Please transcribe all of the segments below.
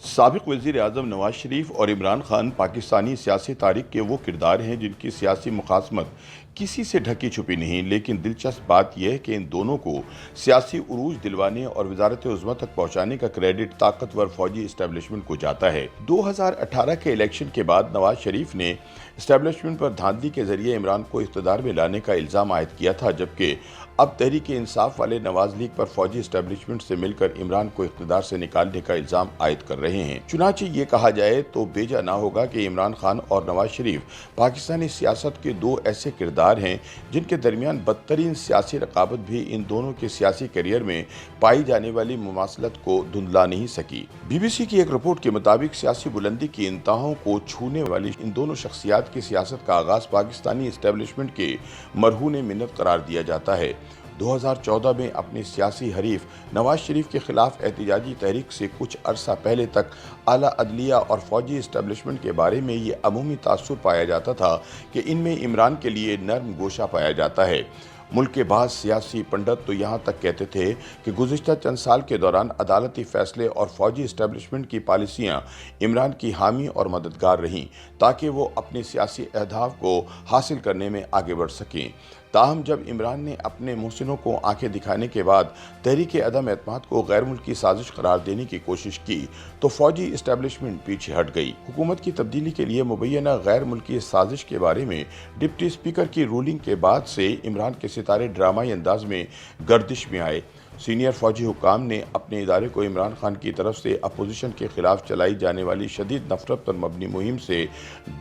سابق وزیر اعظم نواز شریف اور عمران خان پاکستانی سیاسی تاریخ کے وہ کردار ہیں جن کی سیاسی مخاصمت کسی سے ڈھکی چھپی نہیں، لیکن دلچسپ بات یہ ہے کہ ان دونوں کو سیاسی عروج دلوانے اور وزارت عظمیٰ تک پہنچانے کا کریڈٹ طاقتور فوجی اسٹیبلشمنٹ کو جاتا ہے۔ 2018 کے الیکشن کے بعد نواز شریف نے اسٹیبلشمنٹ پر دھاندلی کے ذریعے عمران کو اقتدار میں لانے کا الزام عائد کیا تھا، جبکہ اب تحریک انصاف والے نواز لیگ پر فوجی اسٹیبلشمنٹ سے مل کر عمران کو اقتدار سے نکالنے کا الزام عائد کر رہے ہیں۔ چنانچہ یہ کہا جائے تو بیجا نہ ہوگا کہ عمران خان اور نواز شریف پاکستانی سیاست کے دو ایسے کردار ہیں جن کے درمیان بدترین سیاسی رقابت بھی ان دونوں کے سیاسی کیریئر میں پائی جانے والی مماثلت کو دھندلا نہیں سکی۔ بی بی سی کی ایک رپورٹ کے مطابق سیاسی بلندی کی انتہاؤں کو چھونے والی ان دونوں شخصیات کی سیاست کا آغاز پاکستانی اسٹیبلشمنٹ کے مرہون منت قرار دیا جاتا ہے۔ 2014 میں اپنے سیاسی حریف نواز شریف کے خلاف احتجاجی تحریک سے کچھ عرصہ پہلے تک اعلیٰ عدلیہ اور فوجی اسٹیبلشمنٹ کے بارے میں یہ عمومی تاثر پایا جاتا تھا کہ ان میں عمران کے لیے نرم گوشہ پایا جاتا ہے۔ ملک کے بعض سیاسی پنڈت تو یہاں تک کہتے تھے کہ گزشتہ چند سال کے دوران عدالتی فیصلے اور فوجی اسٹیبلشمنٹ کی پالیسیاں عمران کی حامی اور مددگار رہیں تاکہ وہ اپنے سیاسی اہداف کو حاصل کرنے میں آگے بڑھ سکیں۔ تاہم جب عمران نے اپنے محسنوں کو آنکھیں دکھانے کے بعد تحریک عدم اعتماد کو غیر ملکی سازش قرار دینے کی کوشش کی تو فوجی اسٹیبلشمنٹ پیچھے ہٹ گئی۔ حکومت کی تبدیلی کے لیے مبینہ غیر ملکی سازش کے بارے میں ڈپٹی اسپیکر کی رولنگ کے بعد سے عمران کے ستارے ڈرامائی انداز میں گردش میں آئے۔ سینئر فوجی حکام نے اپنے ادارے کو عمران خان کی طرف سے اپوزیشن کے خلاف چلائی جانے والی شدید نفرت پر مبنی مہم سے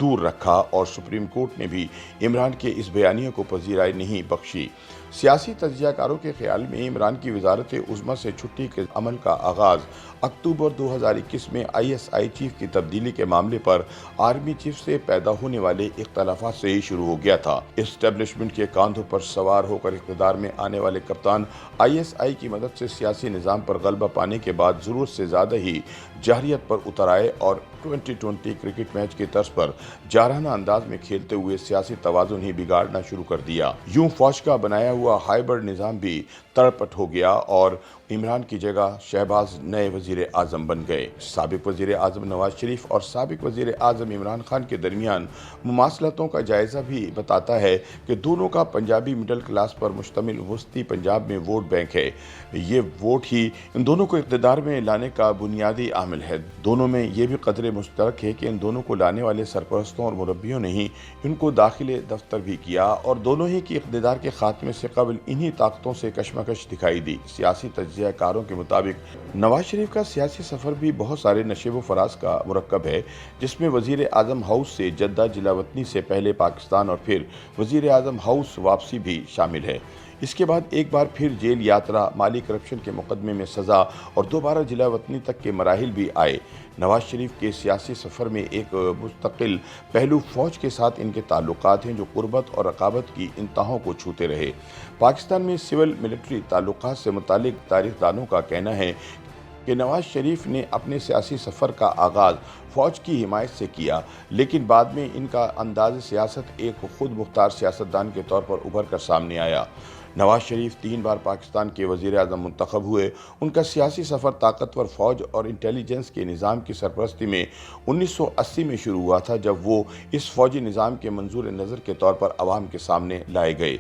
دور رکھا اور سپریم کورٹ نے بھی عمران کے اس بیانیے کو پذیرائی نہیں بخشی۔ سیاسی تجزیہ کاروں کے خیال میں عمران کی وزارت عظمیٰ سے چھٹی کے عمل کا آغاز اکتوبر 2021 میں ISI چیف کی تبدیلی کے معاملے پر آرمی چیف سے پیدا ہونے والے اختلافات سے ہی شروع ہو گیا تھا۔ اسٹیبلشمنٹ کے کاندھوں پر سوار ہو کر اقتدار میں آنے والے کپتان ISI کی مدد سے سیاسی نظام پر غلبہ پانے کے بعد ضرورت سے زیادہ ہی جارحیت پر اتر آئے اور 2020 کرکٹ میچ کے طرز پر جارحانہ انداز میں کھیلتے ہوئے سیاسی توازن ہی بگاڑنا شروع کر دیا۔ یوں فوج کا بنایا ہوا ہائبرڈ نظام بھی تڑپٹ ہو گیا اور عمران کی جگہ شہباز نئے وزیر اعظم بن گئے۔ سابق وزیر اعظم نواز شریف اور سابق وزیر اعظم عمران خان کے درمیان مماثلتوں کا جائزہ بھی بتاتا ہے کہ دونوں کا پنجابی مڈل کلاس پر مشتمل وسطی پنجاب میں ووٹ بینک ہے۔ یہ ووٹ ہی ان دونوں کو اقتدار میں لانے کا بنیادی عامل ہے۔ دونوں میں یہ بھی قدر مشترک ہے کہ ان دونوں کو لانے والے سرپرستوں اور مربیوں نے ہی ان کو داخل دفتر بھی کیا اور دونوں ہی کی اقتدار کے خاتمے سے قبل انہی طاقتوں سے کشمکش دکھائی دی۔ سیاسی تجزیہ کاروں کے مطابق نواز شریف کا سیاسی سفر بھی بہت سارے نشیب و فراز کا مرکب ہے، جس میں وزیر اعظم ہاؤس سے جدہ جلا وطنی سے پہلے پاکستان اور پھر وزیر اعظم ہاؤس واپسی بھی شامل ہے۔ اس کے بعد ایک بار پھر جیل یاترا، مالی کرپشن کے مقدمے میں سزا اور دوبارہ جلا وطنی تک کے مراحل بھی آئے۔ نواز شریف کے سیاسی سفر میں ایک مستقل پہلو فوج کے ساتھ ان کے تعلقات ہیں جو قربت اور رقابت کی انتہاؤں کو چھوتے رہے۔ پاکستان میں سول ملٹری تعلقات سے متعلق تاریخ دانوں کا کہنا ہے کہ نواز شریف نے اپنے سیاسی سفر کا آغاز فوج کی حمایت سے کیا، لیکن بعد میں ان کا انداز سیاست ایک خود مختار سیاستدان کے طور پر ابھر کر سامنے آیا۔ نواز شریف 3 بار پاکستان کے وزیر اعظم منتخب ہوئے۔ ان کا سیاسی سفر طاقتور فوج اور انٹیلیجنس کے نظام کی سرپرستی میں 1980 میں شروع ہوا تھا، جب وہ اس فوجی نظام کے منظور نظر کے طور پر عوام کے سامنے لائے گئے۔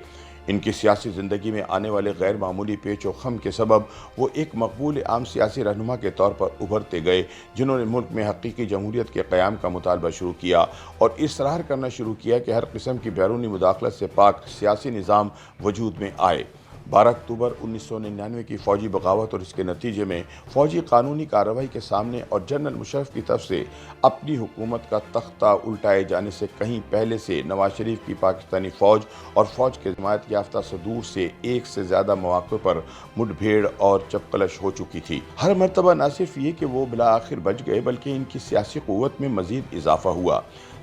ان کی سیاسی زندگی میں آنے والے غیر معمولی پیچ و خم کے سبب وہ ایک مقبول عام سیاسی رہنما کے طور پر ابھرتے گئے، جنہوں نے ملک میں حقیقی جمہوریت کے قیام کا مطالبہ شروع کیا اور اصرار کرنا شروع کیا کہ ہر قسم کی بیرونی مداخلت سے پاک سیاسی نظام وجود میں آئے۔ 12 اکتوبر 1999 کی فوجی بغاوت اور اس کے نتیجے میں فوجی قانونی کارروائی کے سامنے اور جنرل مشرف کی طرف سے اپنی حکومت کا تختہ الٹائے جانے سے کہیں پہلے سے نواز شریف کی پاکستانی فوج اور فوج کے حمایت یافتہ صدور سے ایک سے زیادہ مواقع پر مڈ بھیڑ اور چپقلش ہو چکی تھی۔ ہر مرتبہ نہ صرف یہ کہ وہ بالآخر بچ گئے بلکہ ان کی سیاسی قوت میں مزید اضافہ ہوا۔